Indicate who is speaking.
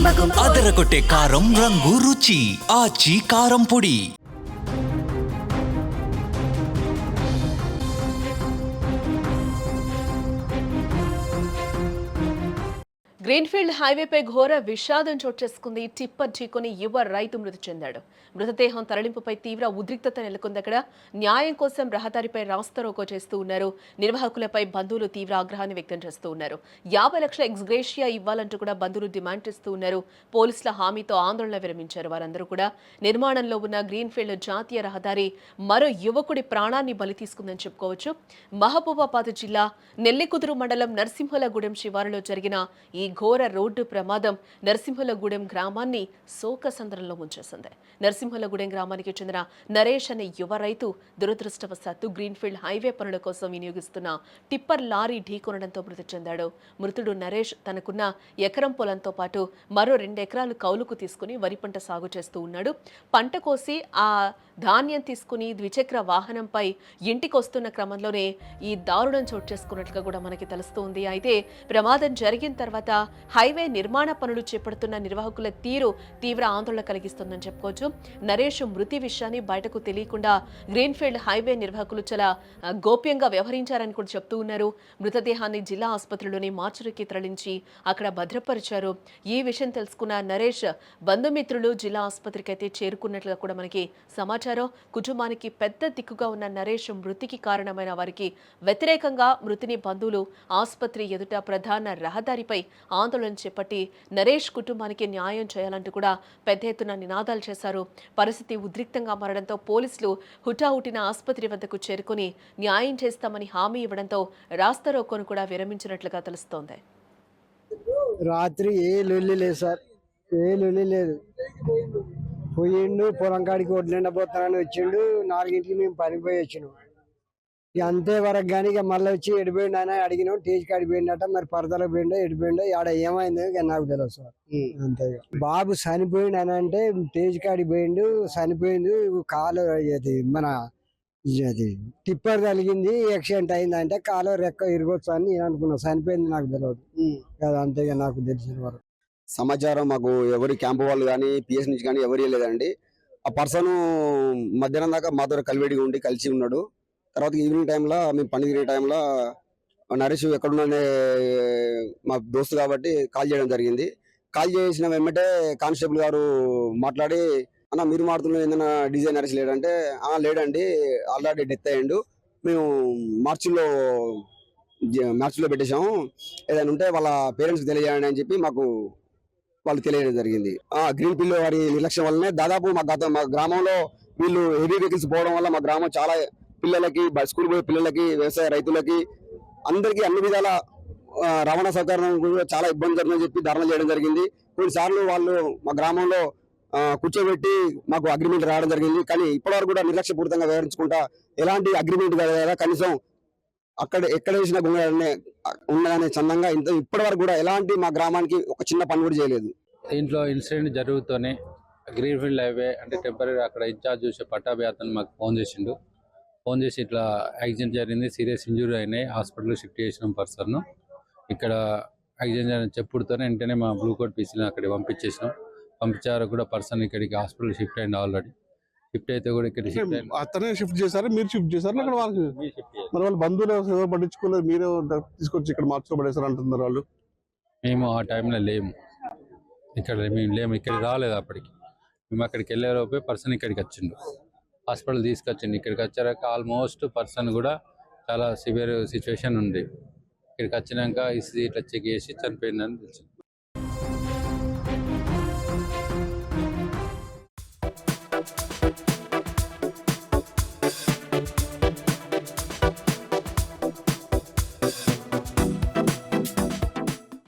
Speaker 1: అదరగొట్టే కారం రంగు రుచి ఆచి కారం పొడి.
Speaker 2: గ్రీన్ఫీల్డ్ హైవేపై ఘోర విషాదం చోటు చేసుకుంది. టిప్పర్ ఢీకొని యువ రైతు మృతి చెందాడు. మృతదేహం తరలింపుపై తీవ్ర ఉద్రిక్తత నెలకొంది. అక్కడ న్యాయం కోసం రహదారిపై రాస్తారోకో చేస్తూ ఉన్నారు. నిర్వాహకులపై బంధువులు తీవ్ర ఆగ్రహాన్ని వ్యక్తం చేస్తూ ఉన్నారు. 50 లక్షల ఎక్స్గ్రేషియా ఇవ్వాలంటూ కూడా బంధువులు డిమాండ్ చేస్తూ ఉన్నారు. పోలీసుల హామీతో ఆందోళన విరమించారు. వారందరూ కూడా నిర్మాణంలో ఉన్న గ్రీన్ఫీల్డ్ జాతీయ రహదారి మరో యువకుడి ప్రాణాన్ని బలి తీసుకుందని చెప్పుకోవచ్చు. మహబూబాబాద్ జిల్లా నెల్లికుదురు మండలం నరసింహులగూడెం శివారులో జరిగిన ఈ ఘోర రోడ్డు ప్రమాదం నరసింహులగూడెం గ్రామాన్ని శోకసంద్రంలో ముంచేసింది. నరసింహులగూడెం గ్రామానికి చెందిన నరేష్ అనే యువ రైతు దురదృష్టవశాత్తు గ్రీన్ఫీల్డ్ హైవే పనుల కోసం వినియోగిస్తున్న టిప్పర్ లారీ ఢీకొనడంతో మృతి చెందాడు. మృతుడు నరేష్ తనకున్న ఎకరం పొలంతో పాటు మరో 2 ఎకరాలు కౌలుకు తీసుకుని వరి పంట సాగు చేస్తూ ఉన్నాడు. పంట కోసి ఆ ధాన్యం తీసుకుని ద్విచక్ర వాహనంపై ఇంటికి వస్తున్న క్రమంలోనే ఈ దారుణం చోటు చేసుకున్నట్లుగా కూడా మనకి తెలుస్తోంది. అయితే ప్రమాదం జరిగిన తర్వాత హైవే నిర్మాణ పనులు చేపడుతున్న నిర్వాహకుల తీరు తీవ్ర ఆందోళన కలిగిస్తుందని చెప్పుకోవచ్చు. నరేష్ మృతి విషయాన్ని బయటకు తెలియకుండా గ్రీన్ఫీల్డ్ హైవే నిర్వాహకులు చాలా గోప్యంగా వ్యవహరించారని కూడా చెప్తూ ఉన్నారు. మృతదేహాన్ని జిల్లా ఆసుపత్రిలోని మార్చురికి తరలించి అక్కడ భద్రపరిచారు. ఈ విషయం తెలుసుకున్న నరేష్ బంధుమిత్రులు జిల్లా ఆసుపత్రికి అయితే చేరుకున్నట్లుగా కూడా మనకి సమాచారం. కుటుంబానికి పెద్ద దిక్కుగా ఉన్న నరేష్ మృతికి కారణమైన వారికి వ్యతిరేకంగా మృతిని బంధువులు ఆసుపత్రి ఎదుట ప్రధాన రహదారిపై ఆందోళన చేపట్టి నరేష్ కుటుంబానికి న్యాయం చేయాలంటూ కూడా పెద్ద ఎత్తున నినాదాలు చేశారు. పరిస్థితి ఉద్రిక్తంగా మారడంతో పోలీసులు హుటాహుటిన ఆసుపత్రి వద్దకు చేరుకుని న్యాయం చేస్తామని హామీ ఇవ్వడంతో రాస్తారోకోను కూడా విరమించినట్లుగా తెలుస్తోంది.
Speaker 3: రాత్రి ఏ లొల్లి లేదు సార్, ఏ లొల్లి లేదు. పోయిండు, పొలం కాడికి వడ్లెండబోతానని వచ్చిండు. 4ంటికి మేము పనికి పోయి వచ్చినాం. ఇక అంతే వరకు కానీ ఇక మళ్ళీ వచ్చి ఎడిపోయిండు అని అడిగినాం. టేజ్ కాడికి పోయిండట, మరి పరదలకు పోయిండో ఎడిపోయిండో ఆడ ఏమైందో ఇక నాకు తెలియదు సార్. అంతే బాబు చనిపోయిండు అని అంటే టేజ్ కాడికి పోయిండు, చనిపోయిండు. కాలు అది మన అది టిప్పర్ కలిగింది, యాక్సిడెంట్ అయిందంటే కాలు రెక్క ఇరగొచ్చు అని నేను అనుకున్నాను. చనిపోయింది నాకు తెలియదు కదా. అంతే నాకు తెలిసిన వరకు
Speaker 4: సమాచారం మాకు ఎవరి క్యాంపు వాళ్ళు కానీ పిఎస్ నుంచి కానీ ఎవరు లేదండి. ఆ పర్సన్ మధ్యాహ్నం దాకా మాతో కలివేడిగా ఉండి కలిసి ఉన్నాడు. తర్వాత ఈవినింగ్ టైంలో మేము పని తిరిగే టైంలో నరేష్ ఎక్కడున్నానే మా దోస్తు కాబట్టి కాల్ చేయడం జరిగింది. కాల్ చేసిన వెంబటే కానిస్టేబుల్ గారు మాట్లాడి, అన్న మీరు మాడుతున్న ఏదైనా డీజే నరేష్ లేడంటే, లేడండి ఆల్రెడీ డెత్ అయ్యిండు, మేము మార్చిలో పెట్టేశాము, ఏదైనా ఉంటే వాళ్ళ పేరెంట్స్కి తెలియజేయండి అని చెప్పి మాకు వాళ్ళు తెలియడం జరిగింది. గ్రీన్ఫీల్డ్ వారి నిర్లక్ష్యం వల్లనే దాదాపు మా గ్రామంలో వీళ్ళు హెవీ వెహికల్స్ పోవడం వల్ల మా గ్రామం చాలా పిల్లలకి, స్కూల్ పోయే పిల్లలకి, వ్యవసాయ రైతులకి అందరికీ అన్ని విధాల రవాణా సౌకర్యం కూడా చాలా ఇబ్బంది జరుగుతుందని చెప్పి ధర్నా చేయడం జరిగింది. కొన్నిసార్లు వాళ్ళు మా గ్రామంలో కూర్చోబెట్టి మాకు అగ్రిమెంట్ రావడం జరిగింది. కానీ ఇప్పటివరకు కూడా నిర్లక్ష్యపూరితంగా వ్యవహరించుకుంటా ఎలాంటి అగ్రిమెంట్ కదా, కనీసం అక్కడ ఎక్కడ వేసిన ఉన్నదనే చందంగా ఇప్పటి వరకు కూడా ఎలాంటి మా గ్రామానికి ఒక చిన్న పని కూడా చేయలేదు.
Speaker 5: దీంట్లో ఇన్సిడెంట్ జరుగుతూనే గ్రీన్ఫీల్డ్ హైవే అంటే టెంపరీ అక్కడ ఇన్ఛార్జ్ చూసే పట్టాభి అతను మాకు ఫోన్ చేసిండు. ఫోన్ చేసి ఇట్లా యాక్సిడెంట్ జరిగింది, సీరియస్ ఇంజురీ అయినాయి, హాస్పిటల్లో షిఫ్ట్ చేసిన పర్సన్ ఇక్కడ యాక్సిడెంట్ జరిగిన చెప్పుడుతోనే వెంటనే మా బ్లూ కోట్ పీసీని అక్కడికి పంపించారు కూడా. పర్సన్ ఇక్కడికి హాస్పిటల్ షిఫ్ట్ అయింది, ఆల్రెడీ షిఫ్ట్ అయితే కూడా ఇక్కడ
Speaker 6: అతనే షిఫ్ట్ చేశారు, మీరు షిఫ్ట్ చేశారు ఇక్కడ వాళ్ళకి. మరి వాళ్ళ బంధువులు ఎవరు పట్టించుకోలేదు, మీరే తీసుకొచ్చి ఇక్కడ మార్చుకోబడేసారు అంటున్నారు వాళ్ళు.
Speaker 5: మేము ఆ టైంలో లేము, మేము లేము, ఇక్కడికి రాలేదు. అప్పటికి మేము అక్కడికి వెళ్ళే లోపే పర్సన్ ఇక్కడికి వచ్చిండు, హాస్పిటల్ తీసుకొచ్చిండు. ఇక్కడికి వచ్చాక ఆల్మోస్ట్ పర్సన్ కూడా చాలా సివియర్ సిచ్యువేషన్ ఉంది. ఇక్కడికి వచ్చినాక ఇట్లా చెక్ చేసి చనిపోయిందని తెలిసింది.